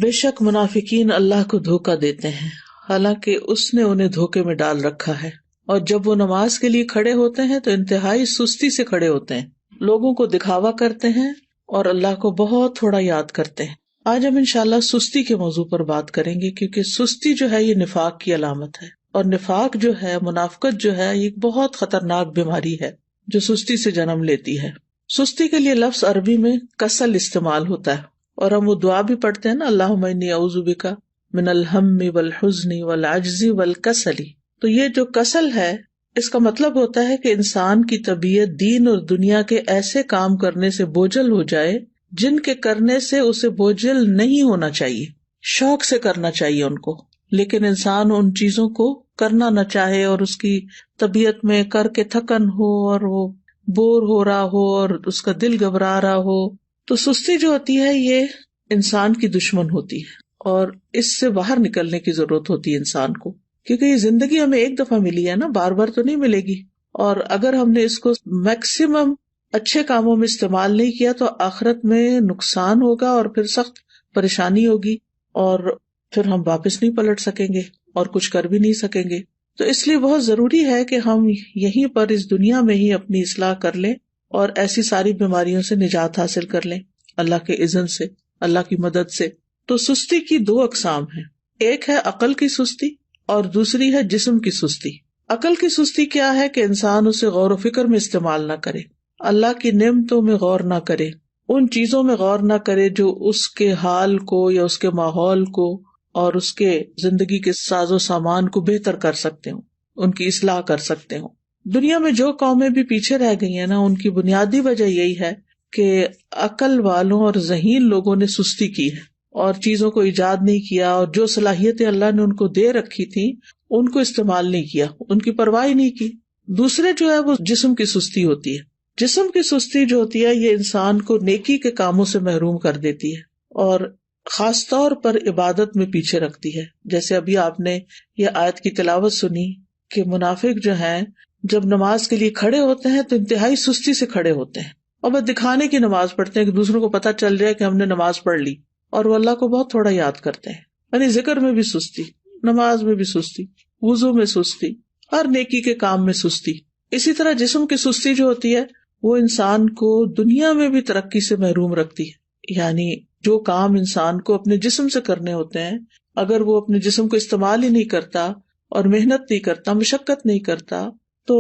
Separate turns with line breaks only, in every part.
بے شک منافقین اللہ کو دھوکہ دیتے ہیں حالانکہ اس نے انہیں دھوکے میں ڈال رکھا ہے، اور جب وہ نماز کے لیے کھڑے ہوتے ہیں تو انتہائی سستی سے کھڑے ہوتے ہیں، لوگوں کو دکھاوا کرتے ہیں اور اللہ کو بہت تھوڑا یاد کرتے ہیں۔ آج ہم انشاءاللہ سستی کے موضوع پر بات کریں گے، کیونکہ سستی جو ہے یہ نفاق کی علامت ہے، اور نفاق جو ہے، منافقت جو ہے، یہ بہت خطرناک بیماری ہے جو سستی سے جنم لیتی ہے۔ سستی کے لیے لفظ عربی میں کسل استعمال ہوتا ہے، اور ہم وہ دعا بھی پڑھتے ہیں نا، اللہم انی اعوذ بک من الہم والحزن والعجز والکسل۔ تو یہ جو کسل ہے، اس کا مطلب ہوتا ہے کہ انسان کی طبیعت دین اور دنیا کے ایسے کام کرنے سے بوجھل ہو جائے جن کے کرنے سے اسے بوجھل نہیں ہونا چاہیے، شوق سے کرنا چاہیے ان کو، لیکن انسان ان چیزوں کو کرنا نہ چاہے اور اس کی طبیعت میں کر کے تھکن ہو اور وہ بور ہو رہا ہو اور اس کا دل گھبرا رہا ہو۔ تو سستی جو ہوتی ہے یہ انسان کی دشمن ہوتی ہے، اور اس سے باہر نکلنے کی ضرورت ہوتی ہے انسان کو، کیونکہ یہ زندگی ہمیں ایک دفعہ ملی ہے نا، بار بار تو نہیں ملے گی، اور اگر ہم نے اس کو میکسیمم اچھے کاموں میں استعمال نہیں کیا تو آخرت میں نقصان ہوگا اور پھر سخت پریشانی ہوگی، اور پھر ہم واپس نہیں پلٹ سکیں گے اور کچھ کر بھی نہیں سکیں گے۔ تو اس لیے بہت ضروری ہے کہ ہم یہیں پر اس دنیا میں ہی اپنی اصلاح کر لیں اور ایسی ساری بیماریوں سے نجات حاصل کر لیں اللہ کے اذن سے، اللہ کی مدد سے۔ تو سستی کی دو اقسام ہیں، ایک ہے عقل کی سستی اور دوسری ہے جسم کی سستی۔ عقل کی سستی کیا ہے کہ انسان اسے غور و فکر میں استعمال نہ کرے، اللہ کی نعمتوں میں غور نہ کرے، ان چیزوں میں غور نہ کرے جو اس کے حال کو یا اس کے ماحول کو اور اس کے زندگی کے ساز و سامان کو بہتر کر سکتے ہوں، ان کی اصلاح کر سکتے ہوں۔ دنیا میں جو قومیں بھی پیچھے رہ گئی ہیں نا، ان کی بنیادی وجہ یہی ہے کہ عقل والوں اور ذہین لوگوں نے سستی کی ہے اور چیزوں کو ایجاد نہیں کیا، اور جو صلاحیتیں اللہ نے ان کو دے رکھی تھی ان کو استعمال نہیں کیا، ان کی پرواہ نہیں کی۔ دوسرے جو ہے وہ جسم کی سستی ہوتی ہے۔ جسم کی سستی جو ہوتی ہے یہ انسان کو نیکی کے کاموں سے محروم کر دیتی ہے اور خاص طور پر عبادت میں پیچھے رکھتی ہے۔ جیسے ابھی آپ نے یہ آیت کی تلاوت سنی کہ منافق جو ہیں جب نماز کے لیے کھڑے ہوتے ہیں تو انتہائی سستی سے کھڑے ہوتے ہیں، اور بس دکھانے کی نماز پڑھتے ہیں کہ دوسروں کو پتہ چل جائے کہ ہم نے نماز پڑھ لی، اور وہ اللہ کو بہت تھوڑا یاد کرتے ہیں۔ یعنی ذکر میں بھی سستی، نماز میں بھی سستی، وضو میں سستی، ہر نیکی کے کام میں سستی۔ اسی طرح جسم کی سستی جو ہوتی ہے وہ انسان کو دنیا میں بھی ترقی سے محروم رکھتی ہے۔ یعنی جو کام انسان کو اپنے جسم سے کرنے ہوتے ہیں، اگر وہ اپنے جسم کو استعمال ہی نہیں کرتا اور محنت نہیں کرتا، مشقت نہیں کرتا، تو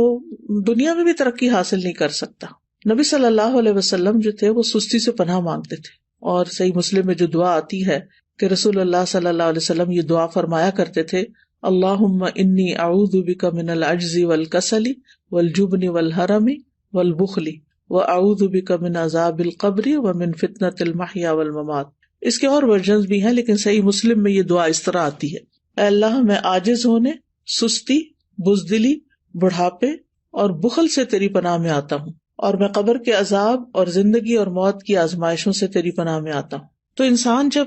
دنیا میں بھی ترقی حاصل نہیں کر سکتا۔ نبی صلی اللہ علیہ وسلم جو تھے وہ سستی سے پناہ مانگتے تھے، اور صحیح مسلم میں جو دعا آتی ہے کہ رسول اللہ صلی اللہ علیہ وسلم یہ دعا فرمایا کرتے تھے، اللہم انی اعوذ بک من العجز والکسل والجبن والحرم والبخل واعوذ بک من عذاب القبر ومن فتنۃ المحیا والممات۔ اس کے اور ورژنز بھی ہیں، لیکن صحیح مسلم میں یہ دعا اس طرح آتی ہے، اے اللہ میں عاجز ہونے، سستی، بزدلی، بڑھاپے اور بخل سے تیری پناہ میں آتا ہوں، اور میں قبر کے عذاب اور زندگی اور موت کی آزمائشوں سے تیری پناہ میں آتا ہوں۔ تو انسان جب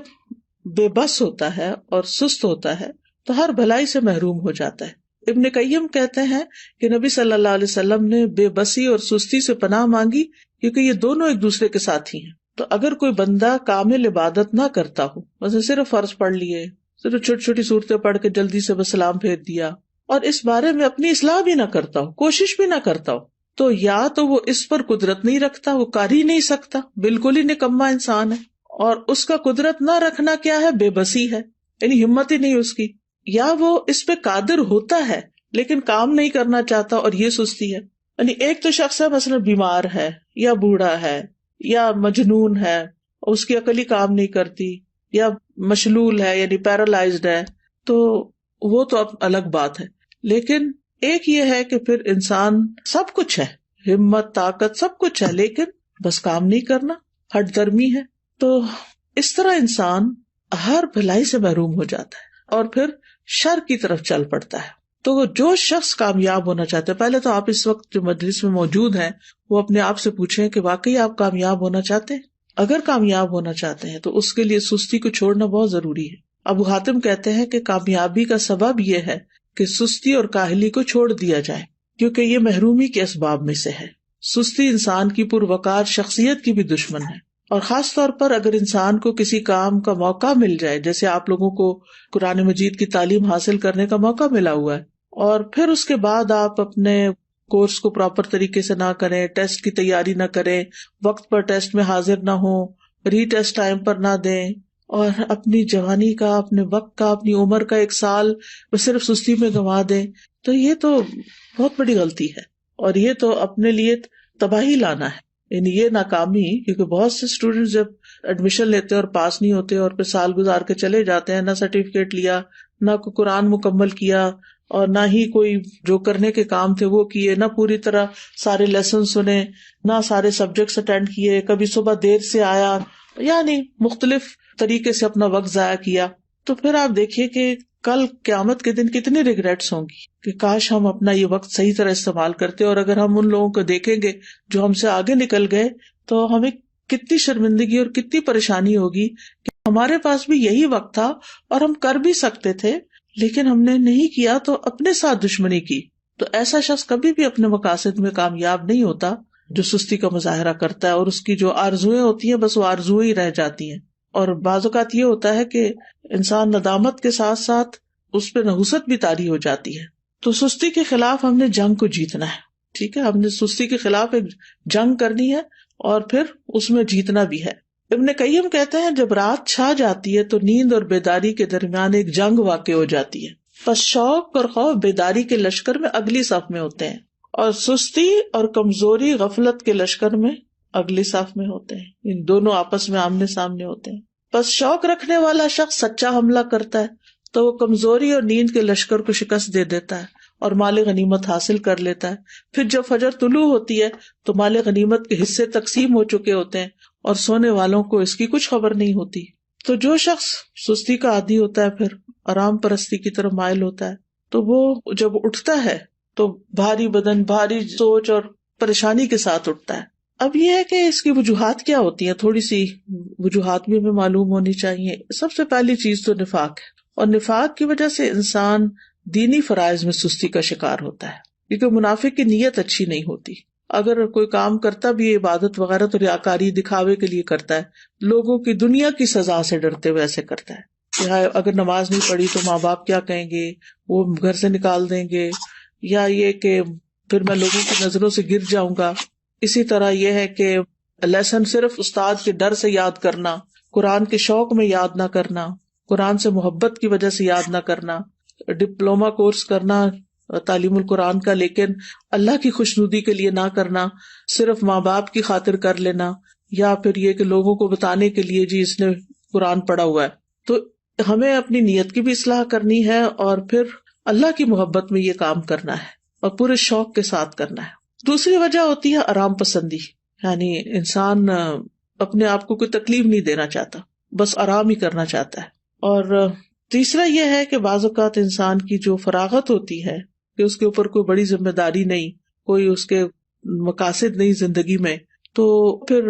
بے بس ہوتا ہے اور سست ہوتا ہے تو ہر بھلائی سے محروم ہو جاتا ہے۔ ابن قیم کہتے ہیں کہ نبی صلی اللہ علیہ وسلم نے بے بسی اور سستی سے پناہ مانگی کیونکہ یہ دونوں ایک دوسرے کے ساتھی ہیں۔ تو اگر کوئی بندہ کامل عبادت نہ کرتا ہو، مثلا صرف فرض پڑھ لیے، صرف چھوٹی چھوٹی صورتیں پڑھ کے جلدی سے بس سلام پھیر دیا، اور اس بارے میں اپنی اصلاح بھی نہ کرتا ہو، کوشش بھی نہ کرتا ہو، تو یا تو وہ اس پر قدرت نہیں رکھتا، وہ کر ہی نہیں سکتا، بالکل ہی نکما انسان ہے، اور اس کا قدرت نہ رکھنا کیا ہے؟ بے بسی ہے، یعنی ہمت ہی نہیں اس کی، یا وہ اس پہ قادر ہوتا ہے لیکن کام نہیں کرنا چاہتا، اور یہ سستی ہے۔ یعنی ایک تو شخص ہے مثلا بیمار ہے یا بوڑھا ہے یا مجنون ہے اور اس کی عقل ہی کام نہیں کرتی، یا مشلول ہے یعنی پیرالائزڈ ہے، تو وہ تو اب الگ بات ہے۔ لیکن ایک یہ ہے کہ پھر انسان سب کچھ ہے، ہمت، طاقت، سب کچھ ہے، لیکن بس کام نہیں کرنا، ہٹ درمی ہے، تو اس طرح انسان ہر بھلائی سے محروم ہو جاتا ہے اور پھر شر کی طرف چل پڑتا ہے۔ تو جو شخص کامیاب ہونا چاہتا ہے، پہلے تو آپ اس وقت جو مجلس میں موجود ہیں وہ اپنے آپ سے پوچھیں کہ واقعی آپ کامیاب ہونا چاہتے ہیں؟ اگر کامیاب ہونا چاہتے ہیں تو اس کے لیے سستی کو چھوڑنا بہت ضروری ہے۔ ابو حاتم کہتے ہیں کہ کامیابی کا سبب یہ ہے کہ سستی اور کاہلی کو چھوڑ دیا جائے، کیونکہ یہ محرومی کے اسباب میں سے ہے۔ سستی انسان کی پروقار شخصیت کی بھی دشمن ہے، اور خاص طور پر اگر انسان کو کسی کام کا موقع مل جائے، جیسے آپ لوگوں کو قرآن مجید کی تعلیم حاصل کرنے کا موقع ملا ہوا ہے، اور پھر اس کے بعد آپ اپنے کورس کو پراپر طریقے سے نہ کریں، ٹیسٹ کی تیاری نہ کریں، وقت پر ٹیسٹ میں حاضر نہ ہوں، ری ٹیسٹ ٹائم پر نہ دیں، اور اپنی جوانی کا، اپنے وقت کا، اپنی عمر کا 1 سال وہ صرف سستی میں گنوا دیں، تو یہ تو بہت بڑی غلطی ہے، اور یہ تو اپنے لیے تباہی لانا ہے، یعنی یہ ناکامی. کیونکہ بہت سے اسٹوڈینٹ جب ایڈمیشن لیتے اور پاس نہیں ہوتے اور پھر سال گزار کے چلے جاتے ہیں، نہ سرٹیفکیٹ لیا، نہ کوئی قرآن مکمل کیا، اور نہ ہی کوئی جو کرنے کے کام تھے وہ کیے، نہ پوری طرح سارے لیسن سنے، نہ سارے سبجیکٹس اٹینڈ کیے، کبھی صبح دیر سے آیا، یعنی مختلف طریقے سے اپنا وقت ضائع کیا. تو پھر آپ دیکھیے کہ کل قیامت کے دن کتنی ریگریٹس ہوں گی کہ کاش ہم اپنا یہ وقت صحیح طرح استعمال کرتے. اور اگر ہم ان لوگوں کو دیکھیں گے جو ہم سے آگے نکل گئے تو ہمیں کتنی شرمندگی اور کتنی پریشانی ہوگی کہ ہمارے پاس بھی یہی وقت تھا اور ہم کر بھی سکتے تھے، لیکن ہم نے نہیں کیا تو اپنے ساتھ دشمنی کی. تو ایسا شخص کبھی بھی اپنے مقاصد میں کامیاب نہیں ہوتا جو سستی کا مظاہرہ کرتا ہے، اور اس کی جو آرزویں ہوتی ہیں بس وہ آرزویں ہی رہ جاتی ہیں. اور بعض اوقات یہ ہوتا ہے کہ انسان ندامت کے ساتھ ساتھ اس پہ نحوست بھی طاری ہو جاتی ہے. تو سستی کے خلاف ہم نے جنگ کو جیتنا ہے. ٹھیک ہے، ہم نے سستی کے خلاف ایک جنگ کرنی ہے اور پھر اس میں جیتنا بھی ہے. ابن قیم کہتے ہیں جب رات چھا جاتی ہے تو نیند اور بیداری کے درمیان ایک جنگ واقع ہو جاتی ہے. پس شوق اور خوف بیداری کے لشکر میں اگلی صف میں ہوتے ہیں، اور سستی اور کمزوری غفلت کے لشکر میں اگلی صف میں ہوتے ہیں. ان دونوں آپس میں آمنے سامنے ہوتے ہیں. پس شوق رکھنے والا شخص سچا حملہ کرتا ہے تو وہ کمزوری اور نیند کے لشکر کو شکست دے دیتا ہے اور مال غنیمت حاصل کر لیتا ہے. پھر جب فجر طلوع ہوتی ہے تو مال غنیمت کے حصے تقسیم ہو چکے ہوتے ہیں اور سونے والوں کو اس کی کچھ خبر نہیں ہوتی. تو جو شخص سستی کا عادی ہوتا ہے پھر آرام پرستی کی طرف مائل ہوتا ہے تو وہ جب اٹھتا ہے تو بھاری بدن، بھاری سوچ اور پریشانی کے ساتھ اٹھتا ہے. اب یہ ہے کہ اس کی وجوہات کیا ہوتی ہیں، تھوڑی سی وجوہات بھی ہمیں معلوم ہونی چاہیے. سب سے پہلی چیز تو نفاق ہے، اور نفاق کی وجہ سے انسان دینی فرائض میں سستی کا شکار ہوتا ہے، کیونکہ منافق کی نیت اچھی نہیں ہوتی. اگر کوئی کام کرتا بھی ہے عبادت وغیرہ تو ریاکاری دکھاوے کے لیے کرتا ہے، لوگوں کی دنیا کی سزا سے ڈرتے ہوئے ایسے کرتا ہے کہ اگر نماز نہیں پڑھی تو ماں باپ کیا کہیں گے، وہ گھر سے نکال دیں گے، یا یہ کہ پھر میں لوگوں کی نظروں سے گر جاؤں گا. اسی طرح یہ ہے کہ لیسن صرف استاد کے ڈر سے یاد کرنا، قرآن کے شوق میں یاد نہ کرنا، قرآن سے محبت کی وجہ سے یاد نہ کرنا، ڈپلومہ کورس کرنا تعلیم القرآن کا لیکن اللہ کی خوشنودی کے لیے نہ کرنا، صرف ماں باپ کی خاطر کر لینا، یا پھر یہ کہ لوگوں کو بتانے کے لیے جی اس نے قرآن پڑھا ہوا ہے. تو ہمیں اپنی نیت کی بھی اصلاح کرنی ہے اور پھر اللہ کی محبت میں یہ کام کرنا ہے اور پورے شوق کے ساتھ کرنا ہے. دوسری وجہ ہوتی ہے آرام پسندی، یعنی انسان اپنے آپ کو کوئی تکلیف نہیں دینا چاہتا، بس آرام ہی کرنا چاہتا ہے. اور تیسرا یہ ہے کہ بعض اوقات انسان کی جو فراغت ہوتی ہے کہ اس کے اوپر کوئی بڑی ذمہ داری نہیں، کوئی اس کے مقاصد نہیں زندگی میں، تو پھر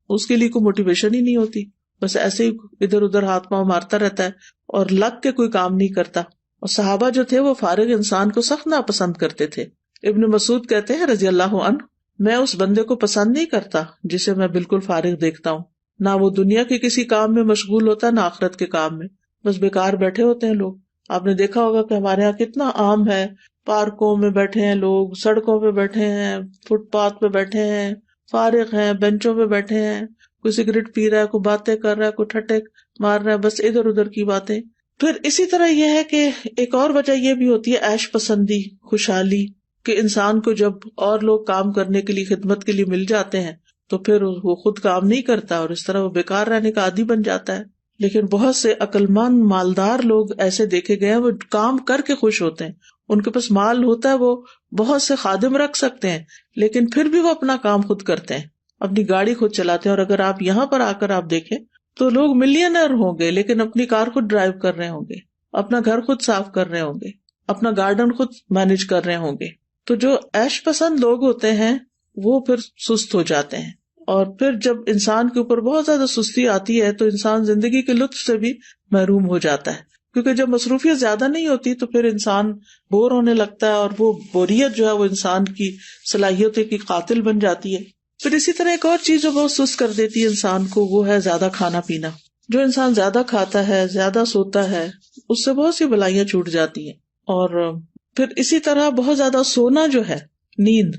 اس کے لیے کوئی موٹیویشن ہی نہیں ہوتی، بس ایسے ہی ادھر ادھر ہاتھ پاؤں مارتا رہتا ہے اور لگ کے کوئی کام نہیں کرتا. اور صحابہ جو تھے وہ فارغ انسان کو سخت ناپسند کرتے تھے. ابن مسعود کہتے ہیں رضی اللہ عنہ، میں اس بندے کو پسند نہیں کرتا جسے میں بالکل فارغ دیکھتا ہوں، نہ وہ دنیا کے کسی کام میں مشغول ہوتا نہ آخرت کے کام میں، بس بیکار بیٹھے ہوتے ہیں لوگ. آپ نے دیکھا ہوگا کہ ہمارے یہاں کتنا عام ہے، پارکوں میں بیٹھے ہیں لوگ، سڑکوں پہ بیٹھے ہیں، فٹ پاتھ پہ بیٹھے ہیں، فارغ ہیں، بینچوں پہ بیٹھے ہیں، کوئی سگریٹ پی رہا ہے، کوئی باتیں کر رہا ہے، کوئی ٹھٹے مار رہا ہے، بس ادھر ادھر کی باتیں. پھر اسی طرح یہ ہے کہ ایک اور وجہ یہ بھی ہوتی ہے عیش پسندی، خوشحالی، کہ انسان کو جب اور لوگ کام کرنے کے لیے، خدمت کے لیے مل جاتے ہیں تو پھر وہ خود کام نہیں کرتا اور اس طرح وہ بیکار رہنے کا عادی بن جاتا ہے. لیکن بہت سے عقلمند مالدار لوگ ایسے دیکھے گئے ہیں، وہ کام کر کے خوش ہوتے ہیں، ان کے پاس مال ہوتا ہے، وہ بہت سے خادم رکھ سکتے ہیں لیکن پھر بھی وہ اپنا کام خود کرتے ہیں، اپنی گاڑی خود چلاتے ہیں. اور اگر آپ یہاں پر آ کر آپ دیکھیں تو لوگ ملینئر ہوں گے لیکن اپنی کار خود ڈرائیو کر رہے ہوں گے، اپنا گھر خود صاف کر رہے ہوں گے، اپنا گارڈن خود مینج کر رہے ہوں گے. تو جو عیش پسند لوگ ہوتے ہیں وہ پھر سست ہو جاتے ہیں، اور پھر جب انسان کے اوپر بہت زیادہ سستی آتی ہے تو انسان زندگی کے لطف سے بھی محروم ہو جاتا ہے، کیونکہ جب مصروفیت زیادہ نہیں ہوتی تو پھر انسان بور ہونے لگتا ہے، اور وہ بوریت جو ہے وہ انسان کی صلاحیتوں کی قاتل بن جاتی ہے. پھر اسی طرح ایک اور چیز جو بہت سست کر دیتی ہے انسان کو، وہ ہے زیادہ کھانا پینا. جو انسان زیادہ کھاتا ہے، زیادہ سوتا ہے، اس سے بہت سی بلائیاں چھوٹ جاتی ہیں. اور پھر اسی طرح بہت زیادہ سونا جو ہے، نیند،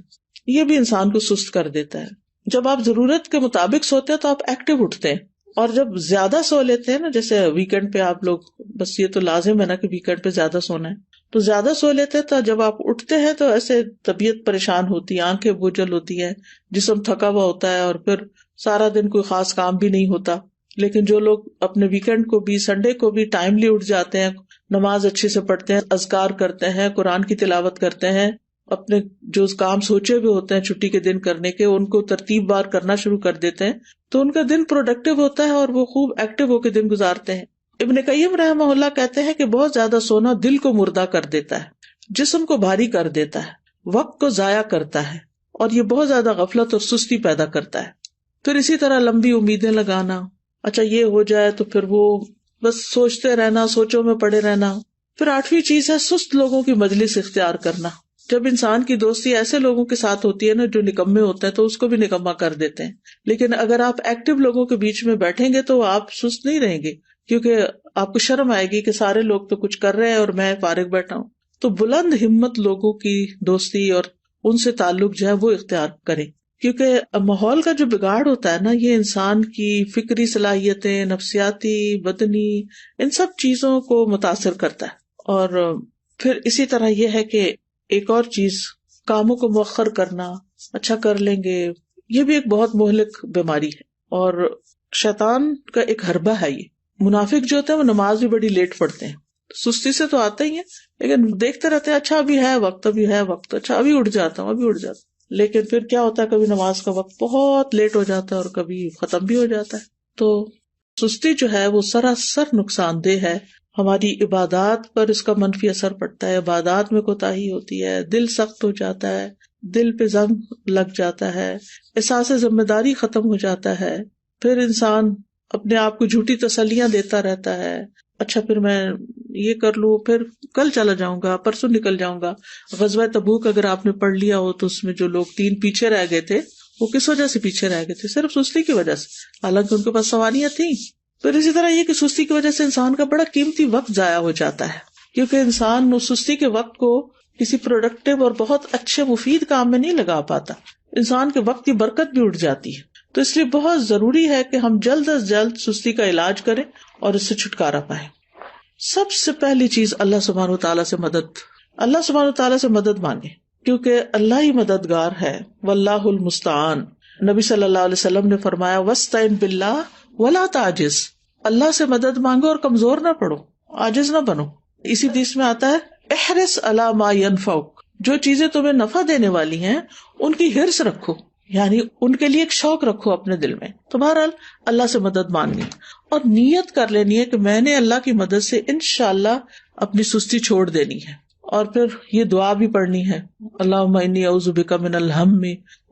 یہ بھی انسان کو سست کر دیتا ہے. جب آپ ضرورت کے مطابق سوتے ہیں تو آپ ایکٹیو اٹھتے ہیں، اور جب زیادہ سو لیتے ہیں نا، جیسے ویکینڈ پہ آپ لوگ، بس یہ تو لازم ہے نا کہ ویکینڈ پہ زیادہ سونا ہے، تو زیادہ سو لیتے ہیں تو جب آپ اٹھتے ہیں تو ایسے طبیعت پریشان ہوتی ہے، آنکھیں بوجھل ہوتی ہے، جسم تھکا ہوا ہوتا ہے، اور پھر سارا دن کوئی خاص کام بھی نہیں ہوتا. لیکن جو لوگ اپنے ویکینڈ کو بھی، سنڈے کو بھی ٹائملی اٹھ جاتے ہیں، نماز اچھے سے پڑھتے ہیں، اذکار کرتے ہیں، قرآن کی تلاوت کرتے ہیں، اپنے جو کام سوچے ہوئے ہوتے ہیں چھٹی کے دن کرنے کے، ان کو ترتیب بار کرنا شروع کر دیتے ہیں، تو ان کا دن پروڈکٹیو ہوتا ہے اور وہ خوب ایکٹیو ہو کے دن گزارتے ہیں. ابن قیم رحمہ اللہ کہتے ہیں کہ بہت زیادہ سونا دل کو مردہ کر دیتا ہے، جسم کو بھاری کر دیتا ہے، وقت کو ضائع کرتا ہے، اور یہ بہت زیادہ غفلت اور سستی پیدا کرتا ہے. پھر اسی طرح لمبی امیدیں لگانا، اچھا یہ ہو جائے تو پھر وہ بس سوچتے رہنا، سوچوں میں پڑے رہنا. پھر 8ویں چیز ہے سست لوگوں کی مجلس اختیار کرنا. جب انسان کی دوستی ایسے لوگوں کے ساتھ ہوتی ہے نا جو نکمے ہوتے ہیں، تو اس کو بھی نکما کر دیتے ہیں. لیکن اگر آپ ایکٹیو لوگوں کے بیچ میں بیٹھیں گے تو آپ سست نہیں رہیں گے، کیونکہ آپ کو شرم آئے گی کہ سارے لوگ تو کچھ کر رہے ہیں اور میں فارغ بیٹھا ہوں. تو بلند ہمت لوگوں کی دوستی اور ان سے تعلق جو ہے وہ اختیار کریں، کیونکہ ماحول کا جو بگاڑ ہوتا ہے نا، یہ انسان کی فکری صلاحیتیں، نفسیاتی، بدنی، ان سب چیزوں کو متاثر کرتا ہے. اور پھر اسی طرح یہ ہے کہ ایک اور چیز، کاموں کو مؤخر کرنا، اچھا کر لیں گے، یہ بھی ایک بہت مہلک بیماری ہے اور شیطان کا ایک حربہ ہے. یہ منافق جو ہوتے ہیں وہ نماز بھی بڑی لیٹ پڑھتے ہیں، سستی سے تو آتے ہی ہیں، لیکن دیکھتے رہتے ہیں اچھا ابھی ہے وقت، ابھی ہے وقت، اچھا ابھی اٹھ جاتا ہوں، ابھی اٹھ جاتا ہوں. لیکن پھر کیا ہوتا ہے، کبھی نماز کا وقت بہت لیٹ ہو جاتا ہے اور کبھی ختم بھی ہو جاتا ہے. تو سستی جو ہے وہ سراسر نقصان دہ ہے. ہماری عبادات پر اس کا منفی اثر پڑتا ہے، عبادات میں کوتاہی ہوتی ہے، دل سخت ہو جاتا ہے، دل پہ زنگ لگ جاتا ہے، احساس ذمہ داری ختم ہو جاتا ہے. پھر انسان اپنے آپ کو جھوٹی تسلیاں دیتا رہتا ہے، اچھا پھر میں یہ کر لوں، پھر کل چلا جاؤں گا، پرسوں نکل جاؤں گا. غزوہ تبوک اگر آپ نے پڑھ لیا ہو تو اس میں جو لوگ 3 پیچھے رہ گئے تھے، وہ کس وجہ سے پیچھے رہ گئے تھے؟ صرف سستی کی وجہ سے، حالانکہ ان کے پاس سواریاں تھیں. پھر اسی طرح یہ کہ سستی کی وجہ سے انسان کا بڑا قیمتی وقت ضائع ہو جاتا ہے، کیونکہ انسان اس سستی کے وقت کو کسی پروڈکٹیو اور بہت اچھے مفید کام میں نہیں لگا پاتا، انسان کے وقت کی برکت بھی اٹھ جاتی ہے. تو اس لیے بہت ضروری ہے کہ ہم جلد از جلد سستی کا علاج کریں اور اس سے چھٹکارا پائیں. سب سے پہلی چیز اللہ سبحانہ وتعالیٰ سے مدد، اللہ سبحانہ وتعالیٰ سے مدد مانگے، کیونکہ اللہ ہی مددگار ہے. واللہ المستعان. نبی صلی اللہ علیہ وسلم نے فرمایا وَاسْتَعِن بِاللَّهِ وَلَا تَعْجِزْ. اللہ سے مدد مانگو اور کمزور نہ پڑو، عاجز نہ بنو. اسی حدیث میں آتا ہے احرص علی ما ينفعک، جو چیزیں تمہیں نفع دینے والی ہیں ان کی حرص رکھو، یعنی ان کے لیے ایک شوق رکھو اپنے دل میں. تو بہرحال اللہ سے مدد مانگنی اور نیت کر لینی ہے کہ میں نے اللہ کی مدد سے انشاءاللہ اپنی سستی چھوڑ دینی ہے. اور پھر یہ دعا بھی پڑھنی ہے، اللہم انی اعوذ بک من الہم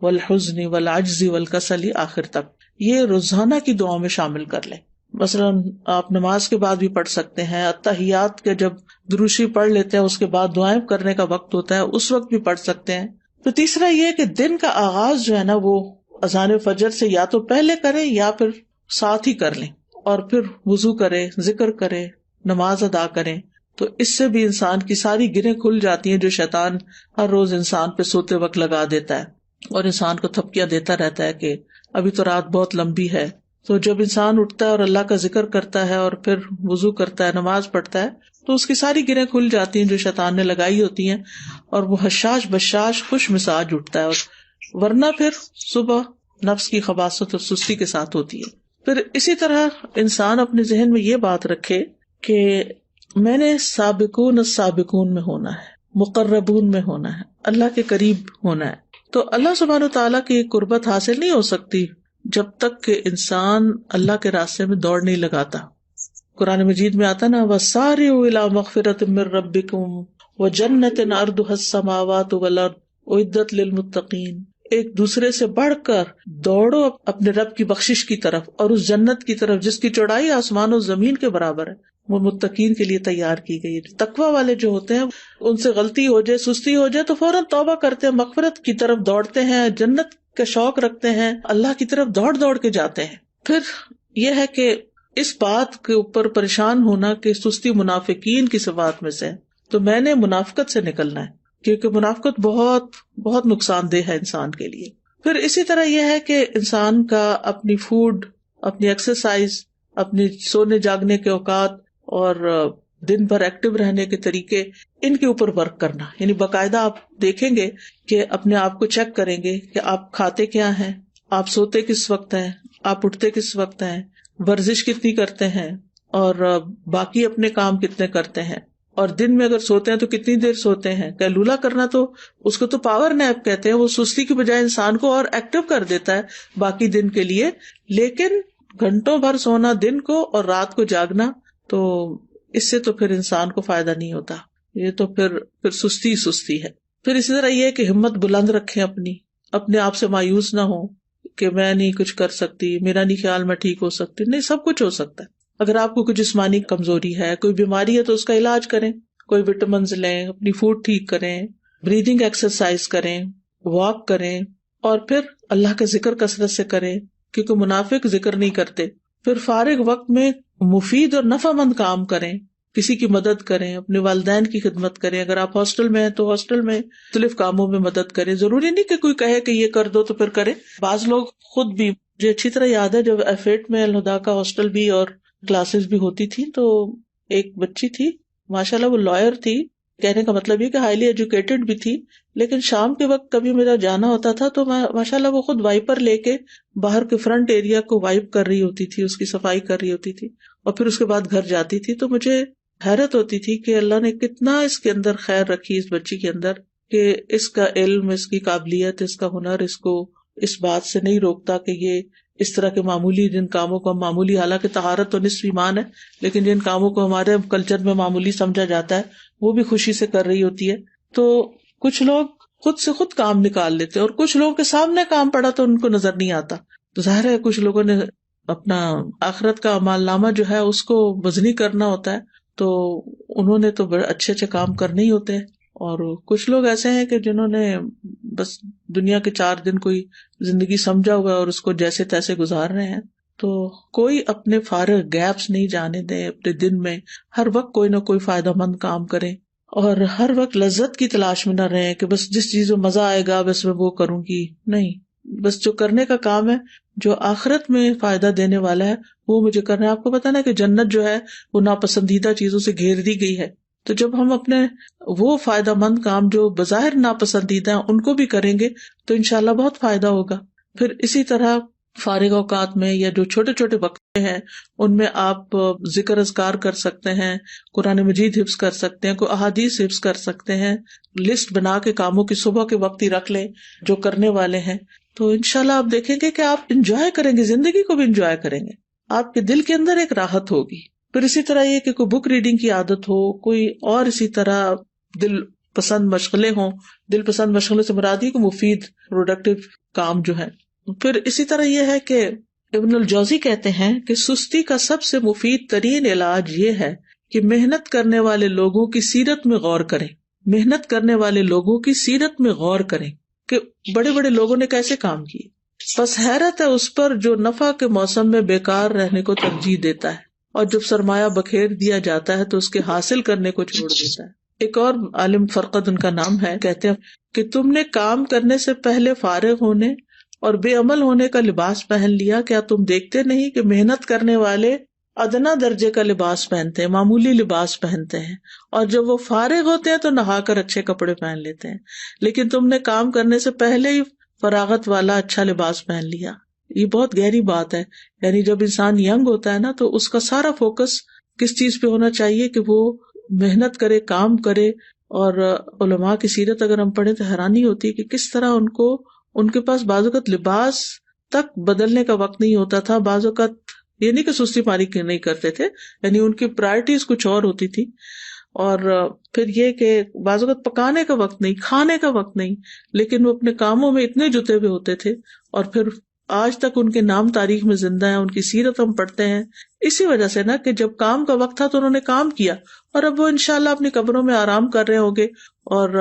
والحزن والعجز والکسل، آخر تک. یہ روزانہ کی دعاؤں میں شامل کر لیں. مثلاً آپ نماز کے بعد بھی پڑھ سکتے ہیں، اتحیات کے جب دروشی پڑھ لیتے ہیں اس کے بعد دعائیں کرنے کا وقت ہوتا ہے اس وقت بھی پڑھ سکتے ہیں. تو تیسرا یہ کہ دن کا آغاز جو ہے نا وہ اذان فجر سے یا تو پہلے کریں یا پھر ساتھ ہی کر لیں، اور پھر وضو کریں، ذکر کریں، نماز ادا کریں. تو اس سے بھی انسان کی ساری گرہیں کھل جاتی ہیں جو شیطان ہر روز انسان پہ سوتے وقت لگا دیتا ہے اور انسان کو تھپکیاں دیتا رہتا ہے کہ ابھی تو رات بہت لمبی ہے. تو جب انسان اٹھتا ہے اور اللہ کا ذکر کرتا ہے اور پھر وضو کرتا ہے، نماز پڑھتا ہے، تو اس کی ساری گرہیں کھل جاتی ہیں جو شیطان نے لگائی ہوتی ہیں، اور وہ حشاش بشاش خوش مزاج اٹھتا ہے. اور ورنہ پھر صبح نفس کی خباثت اور سستی کے ساتھ ہوتی ہے. پھر اسی طرح انسان اپنے ذہن میں یہ بات رکھے کہ میں نے سابقون السابقون میں ہونا ہے، مقربون میں ہونا ہے، اللہ کے قریب ہونا ہے. تو اللہ سبحانہ وتعالیٰ کی قربت حاصل نہیں ہو سکتی جب تک کہ انسان اللہ کے راستے میں دوڑ نہیں لگاتا. قرآن مجید میں آتا نا وَسَارِعُوا إِلَىٰ مَغْفِرَةٍ مِّن رَّبِّكُمْ وَجَنَّةٍ عَرْضُهَا السَّمَاوَاتُ وَالْأَرْضُ أُعِدَّتْ لِلْمُتَّقِينَ. ایک دوسرے سے بڑھ کر دوڑو اپنے رب کی بخشش کی طرف اور اس جنت کی طرف جس کی چوڑائی آسمان و زمین کے برابر ہے، وہ متقین کے لیے تیار کی گئی ہے. تقوی والے جو ہوتے ہیں ان سے غلطی ہو جائے، سستی ہو جائے تو فوراً توبہ کرتے ہیں، مغفرت کی طرف دوڑتے ہیں، جنت کا شوق رکھتے ہیں، اللہ کی طرف دوڑ دوڑ کے جاتے ہیں. پھر یہ ہے کہ اس بات کے اوپر پریشان ہونا کہ سستی منافقین کی صفات میں سے، تو میں نے منافقت سے نکلنا ہے، کیونکہ منافقت بہت بہت نقصان دہ ہے انسان کے لیے. پھر اسی طرح یہ ہے کہ انسان کا اپنی فوڈ، اپنی ایکسرسائز، اپنی سونے جاگنے کے اوقات اور دن بھر ایکٹیو رہنے کے طریقے، ان کے اوپر ورک کرنا. یعنی باقاعدہ آپ دیکھیں گے کہ اپنے آپ کو چیک کریں گے کہ آپ کھاتے کیا ہیں، آپ سوتے کس وقت ہیں، آپ اٹھتے کس وقت ہیں، ورزش کتنی کرتے ہیں، اور باقی اپنے کام کتنے کرتے ہیں، اور دن میں اگر سوتے ہیں تو کتنی دیر سوتے ہیں. قیلولہ کرنا تو اس کو تو پاور نیپ کہتے ہیں، وہ سستی کی بجائے انسان کو اور ایکٹیو کر دیتا ہے باقی دن کے لیے. لیکن گھنٹوں بھر سونا دن کو اور رات کو جاگنا، تو اس سے تو پھر انسان کو فائدہ نہیں ہوتا، یہ تو پھر سستی ہے. پھر اسی طرح یہ کہ ہمت بلند رکھیں، اپنے آپ سے مایوس نہ ہو کہ میں نہیں کچھ کر سکتی، میرا نہیں خیال میں ٹھیک ہو سکتی. نہیں، سب کچھ ہو سکتا ہے. اگر آپ کو کوئی جسمانی کمزوری ہے، کوئی بیماری ہے، تو اس کا علاج کریں، کوئی وٹامنز لیں، اپنی فوڈ ٹھیک کریں، بریدنگ ایکسرسائز کریں، واک کریں، اور پھر اللہ کا ذکر کثرت سے کریں، کیونکہ منافق ذکر نہیں کرتے. پھر فارغ وقت میں مفید اور نفع مند کام کریں، کسی کی مدد کریں، اپنے والدین کی خدمت کریں. اگر آپ ہاسٹل میں ہیں تو ہاسٹل میں مختلف کاموں میں مدد کریں. ضروری نہیں کہ کوئی کہے کہ یہ کر دو تو پھر کریں. بعض لوگ خود بھی، مجھے اچھی طرح یاد ہے جب F8 میں الہدا کا ہاسٹل بھی اور کلاسز بھی ہوتی تھی، تو ایک بچی تھی، ماشاءاللہ وہ لائر تھی، کہنے کا مطلب یہ کہ ہائیلی ایجوکیٹڈ بھی تھی. لیکن شام کے وقت کبھی میرا جانا ہوتا تھا تو میں ماشاءاللہ وہ خود وائپر لے کے باہر کے فرنٹ ایریا کو وائپ کر رہی ہوتی تھی، اس کی صفائی کر رہی ہوتی تھی، اور پھر اس کے بعد گھر جاتی تھی. تو مجھے حیرت ہوتی تھی کہ اللہ نے کتنا اس کے اندر خیر رکھی اس بچی کے اندر، کہ اس کا علم، اس کی قابلیت، اس کا ہنر اس کو اس بات سے نہیں روکتا کہ یہ اس طرح کے معمولی جن کاموں کو ہم معمولی، حالانکہ طہارت تو نصف ایمان ہے، لیکن جن کاموں کو ہمارے کلچر میں معمولی سمجھا جاتا ہے وہ بھی خوشی سے کر رہی ہوتی ہے. تو کچھ لوگ خود سے خود کام نکال لیتے، اور کچھ لوگوں کے سامنے کام پڑا تو ان کو نظر نہیں آتا. تو ظاہر ہے کچھ لوگوں نے اپنا آخرت کا اعمال نامہ جو ہے اس کو وزنی کرنا ہوتا ہے، تو انہوں نے تو بڑے اچھے اچھے کام کرنے ہی ہوتے ہیں. اور کچھ لوگ ایسے ہیں کہ جنہوں نے بس دنیا کے 4 دن کوئی زندگی سمجھا ہوا ہے اور اس کو جیسے تیسے گزار رہے ہیں. تو کوئی اپنے فارغ گیپس نہیں جانے دیں اپنے دن میں، ہر وقت کوئی نہ کوئی فائدہ مند کام کریں، اور ہر وقت لذت کی تلاش میں نہ رہیں کہ بس جس چیز میں مزہ آئے گا بس میں وہ کروں گی. نہیں، بس جو کرنے کا کام ہے، جو آخرت میں فائدہ دینے والا ہے، وہ مجھے کرنا ہے. آپ کو پتا نا کہ جنت جو ہے وہ ناپسندیدہ چیزوں سے گھیر دی گئی ہے. تو جب ہم اپنے وہ فائدہ مند کام جو بظاہر ناپسندیدہ ہیں ان کو بھی کریں گے تو انشاءاللہ بہت فائدہ ہوگا. پھر اسی طرح فارغ اوقات میں یا جو چھوٹے چھوٹے وقت ہیں ان میں آپ ذکر اذکار کر سکتے ہیں، قرآن مجید حفظ کر سکتے ہیں، کوئی احادیث حفظ کر سکتے ہیں. لسٹ بنا کے کاموں کی صبح کے وقت ہی رکھ لیں جو کرنے والے ہیں، تو انشاءاللہ آپ دیکھیں گے کہ آپ انجوائے کریں گے، زندگی کو بھی انجوائے کریں گے، آپ کے دل کے اندر ایک راحت ہوگی. پھر اسی طرح یہ کہ کوئی بک ریڈنگ کی عادت ہو، کوئی اور اسی طرح دل پسند مشغلیں ہوں. دل پسند مشغلے سے مراد یہ کہ مفید پروڈکٹیو کام جو ہے. پھر اسی طرح یہ ہے کہ ابن الجوزی کہتے ہیں کہ سستی کا سب سے مفید ترین علاج یہ ہے کہ محنت کرنے والے لوگوں کی سیرت میں غور کریں. محنت کرنے والے لوگوں کی سیرت میں غور کریں کہ بڑے بڑے لوگوں نے کیسے کام کیے. بس حیرت ہے اس پر جو نفع کے موسم میں بیکار رہنے کو ترجیح دیتا ہے، اور جب سرمایہ بکھیر دیا جاتا ہے تو اس کے حاصل کرنے کو چھوڑ دیتا ہے. ایک اور عالم فرقد ان کا نام ہے، کہتے ہیں کہ تم نے کام کرنے سے پہلے فارغ ہونے اور بے عمل ہونے کا لباس پہن لیا. کیا تم دیکھتے نہیں کہ محنت کرنے والے ادنا درجے کا لباس پہنتے ہیں، معمولی لباس پہنتے ہیں، اور جب وہ فارغ ہوتے ہیں تو نہا کر اچھے کپڑے پہن لیتے ہیں، لیکن تم نے کام کرنے سے پہلے ہی فراغت والا اچھا لباس پہن لیا. یہ بہت گہری بات ہے. یعنی جب انسان ینگ ہوتا ہے نا تو اس کا سارا فوکس کس چیز پہ ہونا چاہیے کہ وہ محنت کرے، کام کرے. اور علماء کی سیرت اگر ہم پڑھیں تو حیرانی ہوتی ہے کہ کس طرح ان کے پاس بعض اوقات لباس تک بدلنے کا وقت نہیں ہوتا تھا. بعض اوقات یہ نہیں کہ سستی پاری نہیں کرتے تھے، یعنی ان کی پرائرٹیز کچھ اور ہوتی تھی. اور پھر یہ کہ بعض اوقات پکانے کا وقت نہیں، کھانے کا وقت نہیں، لیکن وہ اپنے کاموں میں اتنے جتے ہوئے ہوتے تھے، اور پھر آج تک ان کے نام تاریخ میں زندہ ہیں، ان کی سیرت ہم پڑھتے ہیں اسی وجہ سے نا کہ جب کام کا وقت تھا تو انہوں نے کام کیا، اور اب وہ انشاءاللہ اپنی قبروں میں آرام کر رہے ہوں گے اور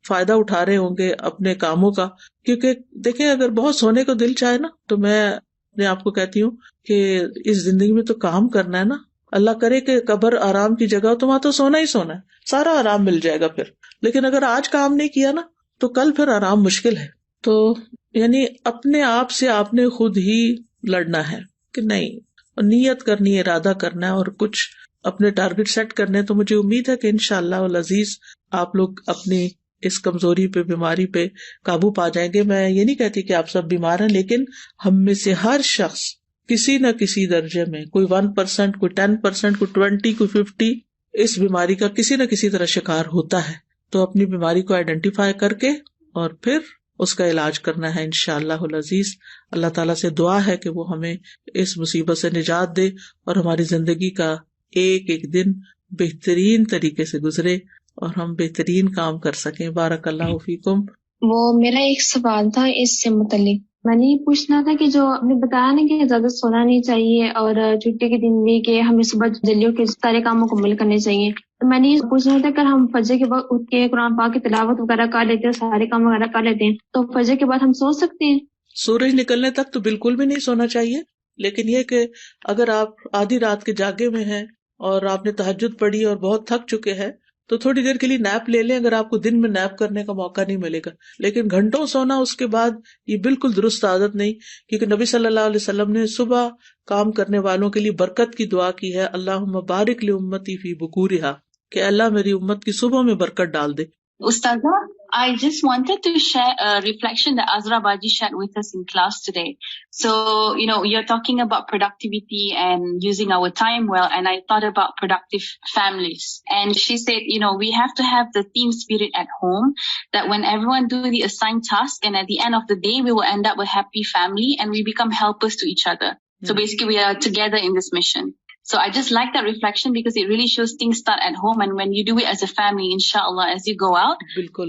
فائدہ اٹھا رہے ہوں گے اپنے کاموں کا. کیونکہ دیکھیں اگر بہت سونے کو دل چاہے نا تو میں اپنے آپ کو کہتی ہوں کہ اس زندگی میں تو کام کرنا ہے نا. اللہ کرے کہ قبر آرام کی جگہ ہو تو وہاں تو سونا ہی سونا ہے, سارا آرام مل جائے گا پھر. لیکن اگر آج کام نہیں کیا نا تو کل پھر آرام مشکل ہے. تو یعنی اپنے آپ سے آپ نے خود ہی لڑنا ہے کہ نہیں, نیت کرنی ہے, ارادہ کرنا ہے اور کچھ اپنے ٹارگٹ سیٹ کرنے. تو مجھے امید ہے کہ انشاءاللہ العزیز آپ لوگ اپنی اس کمزوری پہ, بیماری پہ قابو پا جائیں گے. میں یہ نہیں کہتی کہ آپ سب بیمار ہیں, لیکن ہم میں سے ہر شخص کسی نہ کسی درجے میں, کوئی 1%, کوئی 10%, کوئی 20, کوئی 50 اس بیماری کا کسی نہ کسی طرح شکار ہوتا ہے. تو اپنی بیماری کو آئیڈینٹیفائی کر کے اور پھر اس کا علاج کرنا ہے انشاءاللہ العزیز. اللہ تعالیٰ سے دعا ہے کہ وہ ہمیں اس مصیبت سے نجات دے اور ہماری زندگی کا ایک ایک دن بہترین طریقے سے گزرے اور ہم بہترین کام کر سکیں. بارک اللہ فیکم.
وہ میرا ایک سوال تھا اس سے متعلق. میں نے یہ پوچھنا تھا کہ جو آپ نے بتایا نا کہ زیادہ سونا نہیں چاہیے اور چھٹی کے دن بھی کہ ہمیں صبح جلدی کے سارے کام مکمل کرنے چاہیے, تو میں نے یہ پوچھنا تھا کہ ہم فجر کے وقت اٹھ کے قرآن پاک کی تلاوت وغیرہ کر لیتے ہیں, سارے کام وغیرہ کر لیتے ہیں, تو فجر کے بعد ہم سو سکتے ہیں؟
سورج نکلنے تک تو بالکل بھی نہیں سونا چاہیے, لیکن یہ کہ اگر آپ آدھی رات کے جاگے میں ہیں اور آپ نے تہجد پڑھی اور بہت تھک چکے ہیں تو تھوڑی دیر کے لیے نیپ لے لیں, اگر آپ کو دن میں نیپ کرنے کا موقع نہیں ملے گا. لیکن گھنٹوں سونا اس کے بعد یہ بالکل درست عادت نہیں, کیونکہ نبی صلی اللہ علیہ وسلم نے صبح کام کرنے والوں کے لیے برکت کی دعا کی ہے, اللہم بارک لامتی فی بکورہا, کہ اللہ میری امت کی صبح میں برکت ڈال دے.
Ustaza, I just wanted to share a reflection that Azra Baji shared with us in class today. So, you're talking about productivity and using our time well, and I thought about productive families. And she said, we have to have the team spirit at home, that when everyone do the assigned task, and at the end of the day, we will end up a happy family and we become helpers to each other. So basically, we are together in this mission. So I just like that reflection because it really shows things start at home, and when you do it as a family, inshallah, as you go out,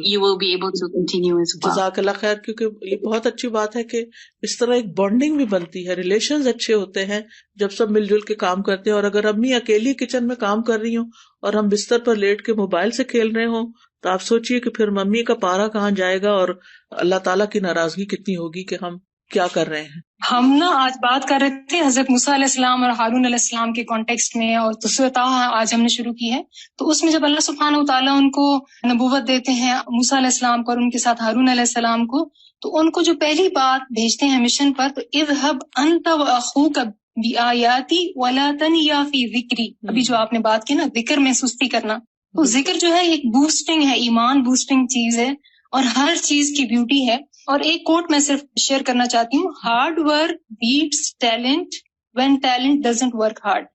you will be able to continue as well.
جزاک اللہ خیر, کیونکہ یہ بہت اچھی بات ہے کہ اس طرح ایک بانڈنگ بھی بنتی ہے, ریلیشنز اچھے ہوتے ہیں جب سب مل جل کے کام کرتے ہیں. اور اگر امی اکیلی کچن میں کام کر رہی ہوں اور ہم بستر پر لیٹ کے موبائل سے کھیل رہے ہوں تو آپ سوچئے کہ پھر ممی کا پارا کہاں جائے گا اور اللہ تعالیٰ کی ناراضگی کتنی ہوگی کہ ہم کیا کر رہے ہیں.
ہم آج بات کر رہے تھے حضرت موسیٰ علیہ السلام اور ہارون علیہ السلام کے کانٹیکسٹ میں, اور سورۃ طٰہٰ آج ہم نے شروع کی ہے. تو اس میں جب اللہ سبحانہ وتعالیٰ ان کو نبوت دیتے ہیں, موسیٰ علیہ السلام کو اور ان کے ساتھ ہارون علیہ السلام کو, تو ان کو جو پہلی بات بھیجتے ہیں مشن پر, تو اذهب انت واخوک بآیاتی ولا تنیا فی ذکری. ابھی جو آپ نے بات کی نا ذکر میں سستی کرنا, تو ذکر جو ہے ایک بوسٹنگ ہے, ایمان بوسٹنگ چیز ہے اور ہر چیز کی بیوٹی ہے. اور ایک کوٹ میں صرف شیئر کرنا چاہتی ہوں, hard work beats talent when talent doesn't work hard.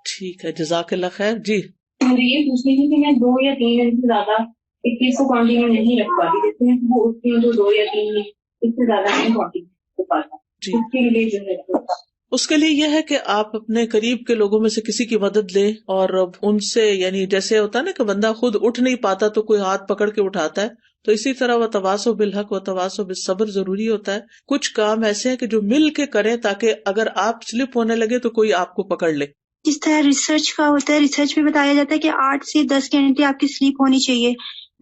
ٹھیک ہے, جزاک اللہ خیر. جی
مجھے یہ پوچھنی تھی کہ میں 2 یا 3 دن سے زیادہ ایک چیز کو کنٹینیو نہیں رکھ پاتی, جیسے میں وہ اٹھتی ہوں تو 2 یا 3 دن اس سے زیادہ نہیں کنٹینیو کر پاتا. اس کے لیے جو ہے
اس کے لیے یہ ہے کہ آپ اپنے قریب کے لوگوں میں سے کسی کی مدد لیں اور ان سے, یعنی جیسے ہوتا ہے نا کہ بندہ خود اٹھ نہیں پاتا تو کوئی ہاتھ پکڑ کے اٹھاتا ہے, تو اسی طرح وہ تواصو بالحق و تواصو بالصبر ضروری ہوتا ہے. کچھ کام ایسے ہیں کہ جو مل کے کریں تاکہ اگر آپ سلپ ہونے لگے تو کوئی آپ کو پکڑ لے.
جس طرح ریسرچ کا ہوتا ہے, ریسرچ میں بتایا جاتا ہے کہ 8 سے 10 گھنٹے آپ کی سلیپ ہونی چاہیے,